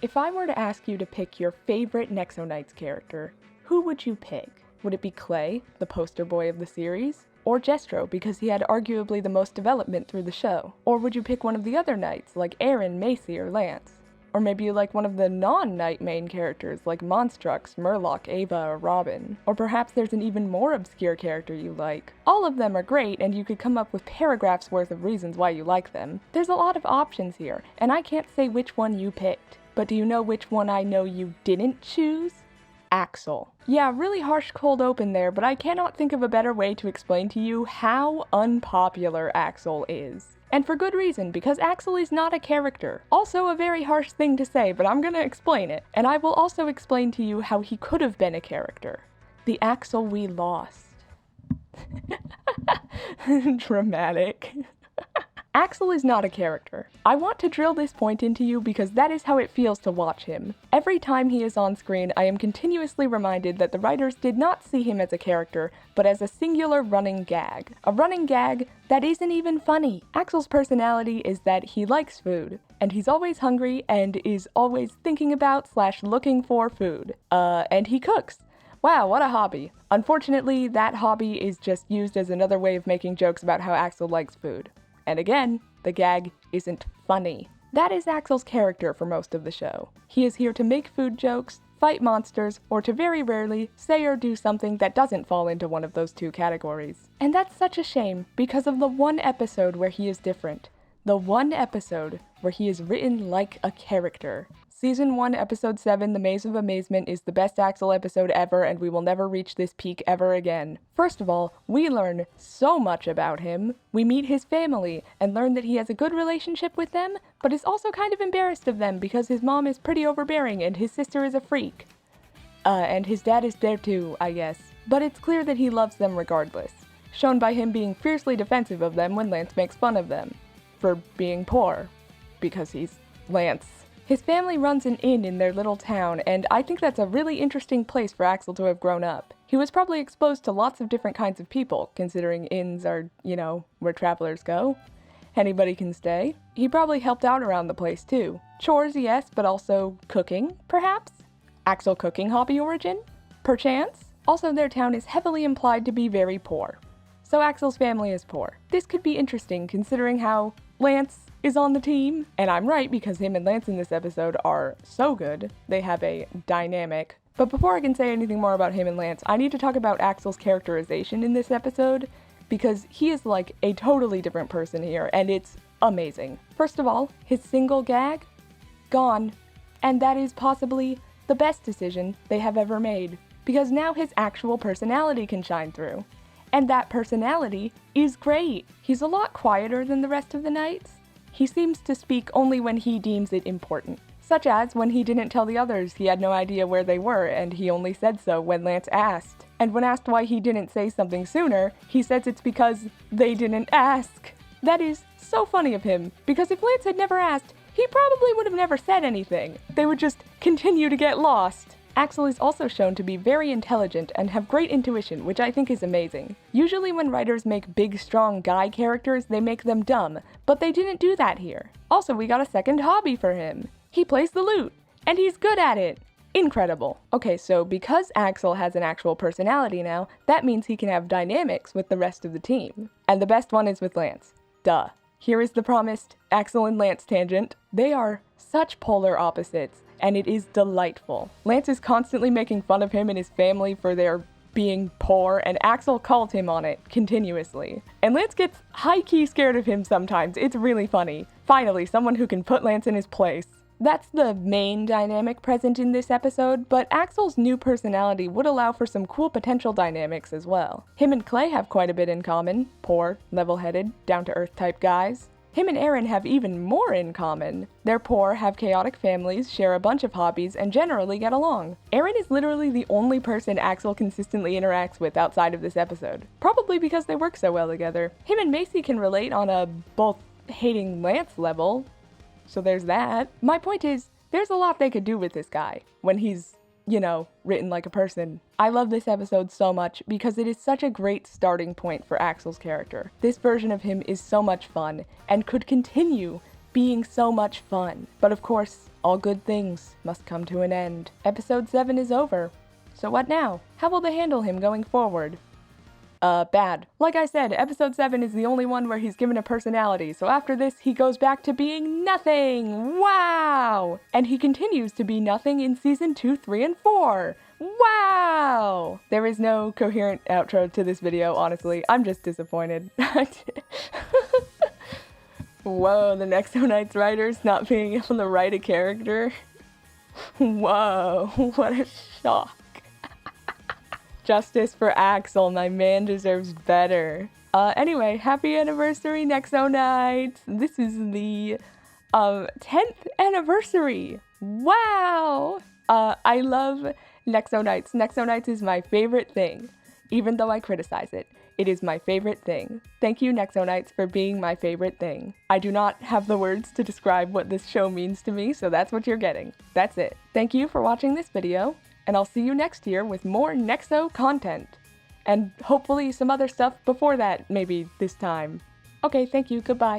If I were to ask you to pick your favorite Nexo Knights character, who would you pick? Would it be Clay, the poster boy of the series? Or Jestro, because he had arguably the most development through the show? Or would you pick one of the other knights, like Eren, Macy, or Lance? Or maybe you like one of the non-knight main characters, like Monstrux, Murloc, Ava, or Robin. Or perhaps there's an even more obscure character you like. All of them are great, and you could come up with paragraphs worth of reasons why you like them. There's a lot of options here, and I can't say which one you picked. But do you know which one I know you didn't choose? Axel. Yeah, really harsh cold open there, but I cannot think of a better way to explain to you how unpopular Axel is. And for good reason, because Axel is not a character. Also a very harsh thing to say, but I'm gonna explain it. And I will also explain to you how he could have been a character. The Axel we lost. Dramatic. Axel is not a character. I want to drill this point into you because that is how it feels to watch him. Every time he is on screen, I am continuously reminded that the writers did not see him as a character, but as a singular running gag. A running gag that isn't even funny. Axel's personality is that he likes food, and he's always hungry and is always thinking about / looking for food. And he cooks. Wow, what a hobby. Unfortunately, that hobby is just used as another way of making jokes about how Axel likes food. And again, the gag isn't funny. That is Axel's character for most of the show. He is here to make food jokes, fight monsters, or to very rarely say or do something that doesn't fall into one of those two categories. And that's such a shame, because of the one episode where he is different. The one episode where he is written like a character. Season 1, Episode 7, The Maze of Amazement is the best Axel episode ever, and we will never reach this peak ever again. First of all, we learn so much about him. We meet his family, and learn that he has a good relationship with them, but is also kind of embarrassed of them because his mom is pretty overbearing and his sister is a freak. And his dad is there too, I guess. But it's clear that he loves them regardless, shown by him being fiercely defensive of them when Lance makes fun of them. For being poor. Because he's Lance. His family runs an inn in their little town, and I think that's a really interesting place for Axel to have grown up. He was probably exposed to lots of different kinds of people, considering inns are, where travelers go. Anybody can stay. He probably helped out around the place too. Chores, yes, but also cooking, perhaps? Axel cooking hobby origin? Perchance? Also, their town is heavily implied to be very poor. So Axel's family is poor. This could be interesting considering how Lance is on the team. And I'm right, because him and Lance in this episode are so good. They have a dynamic. But before I can say anything more about him and Lance, I need to talk about Axel's characterization in this episode, because he is like a totally different person here, and it's amazing. First of all, his single gag? Gone. And that is possibly the best decision they have ever made, because now his actual personality can shine through. And that personality is great. He's a lot quieter than the rest of the knights. He seems to speak only when he deems it important, such as when he didn't tell the others he had no idea where they were and he only said so when Lance asked. And when asked why he didn't say something sooner, he says it's because they didn't ask. That is so funny of him, because if Lance had never asked, he probably would have never said anything. They would just continue to get lost. Axel is also shown to be very intelligent and have great intuition, which I think is amazing. Usually when writers make big, strong guy characters, they make them dumb, but they didn't do that here. Also, we got a second hobby for him. He plays the lute, and he's good at it. Incredible. Okay, so because Axel has an actual personality now, that means he can have dynamics with the rest of the team. And the best one is with Lance. Duh. Here is the promised Axel and Lance tangent. They are such polar opposites, and it is delightful. Lance is constantly making fun of him and his family for their being poor, and Axel called him on it continuously. And Lance gets high-key scared of him sometimes. It's really funny. Finally, someone who can put Lance in his place. That's the main dynamic present in this episode, but Axel's new personality would allow for some cool potential dynamics as well. Him and Clay have quite a bit in common. Poor, level-headed, down-to-earth type guys. Him and Eren have even more in common. They're poor, have chaotic families, share a bunch of hobbies, and generally get along. Eren is literally the only person Axel consistently interacts with outside of this episode. Probably because they work so well together. Him and Macy can relate on a both hating Lance level, so there's that. My point is, there's a lot they could do with this guy when he's, written like a person. I love this episode so much because it is such a great starting point for Axel's character. This version of him is so much fun and could continue being so much fun. But of course, all good things must come to an end. Episode 7 is over. So what now? How will they handle him going forward? Bad. Like I said, episode 7 is the only one where he's given a personality, so after this he goes back to being nothing! Wow! And he continues to be nothing in season 2, 3, and 4! Wow! There is no coherent outro to this video, honestly. I'm just disappointed. Whoa, the Nexo Knights writers not being able to write a character? Whoa, what a shock. Justice for Axel, my man deserves better. Anyway, happy anniversary, Nexo Knights! This is the 10th anniversary! Wow! I love Nexo Knights. Nexo Knights is my favorite thing. Even though I criticize it, it is my favorite thing. Thank you, Nexo Knights, for being my favorite thing. I do not have the words to describe what this show means to me, so that's what you're getting. That's it. Thank you for watching this video, and I'll see you next year with more Nexo content. And hopefully some other stuff before that, maybe this time. Okay, thank you, goodbye.